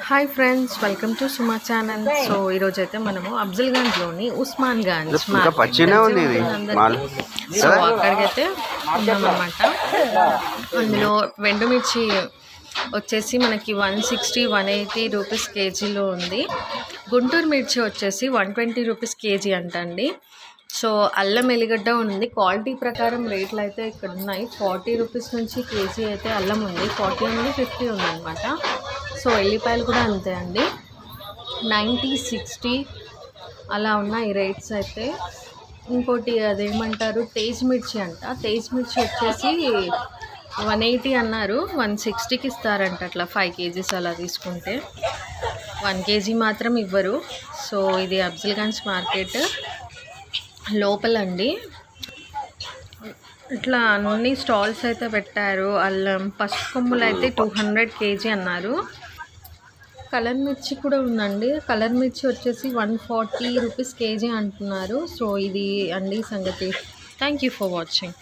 Hi friends, welcome to Suma channel. So ఈరోజు అయితే మనము అఫ్జల్గంజ్లోని ఉస్మాన్ గంజ్ సో అక్కడికైతే ఉన్నామన్నమాట. అందులో వెండుమిర్చి వచ్చేసి మనకి 160 180 రూపీస్ కేజీలో ఉంది. గుంటూరు మిర్చి వచ్చేసి 120 రూపీస్ కేజీ అంటండి. సో అల్లం ఎల్లిగడ్డ ఉంది. క్వాలిటీ ప్రకారం రేట్లు అయితే ఇక్కడ ఉన్నాయి. 40 రూపీస్ నుంచి కేజీ అయితే అల్లం ఉంది, 40 ఉంది, 50 ఉంది అనమాట. సో ఎల్లిపాయలు కూడా అంతే అండి, 90 60 అలా ఉన్నాయి రేట్స్ అయితే. ఇంకోటి అదేమంటారు, తేజ్ మిర్చి అంట. తేజ్ మిర్చి వచ్చేసి 180 అన్నారు, 160కి ఇస్తారంట అట్లా 5 కేజీస్ అలా తీసుకుంటే. 1 కేజీ మాత్రం ఇవ్వరు. సో ఇది అఫ్జల్గంజ్ మార్కెట్ లోపలండి. ఇట్లా అన్ని స్టాల్స్ అయితే పెట్టారు. అల్లం, పసుపు కొమ్ములు అయితే 200 కేజీ అన్నారు. కలర్ మిర్చి కూడా ఉందండి. కలర్ మిర్చి వచ్చేసి 140 రూపీస్ కేజీ అంటున్నారు. సో ఇది అండి సంగతి. Thank you for watching.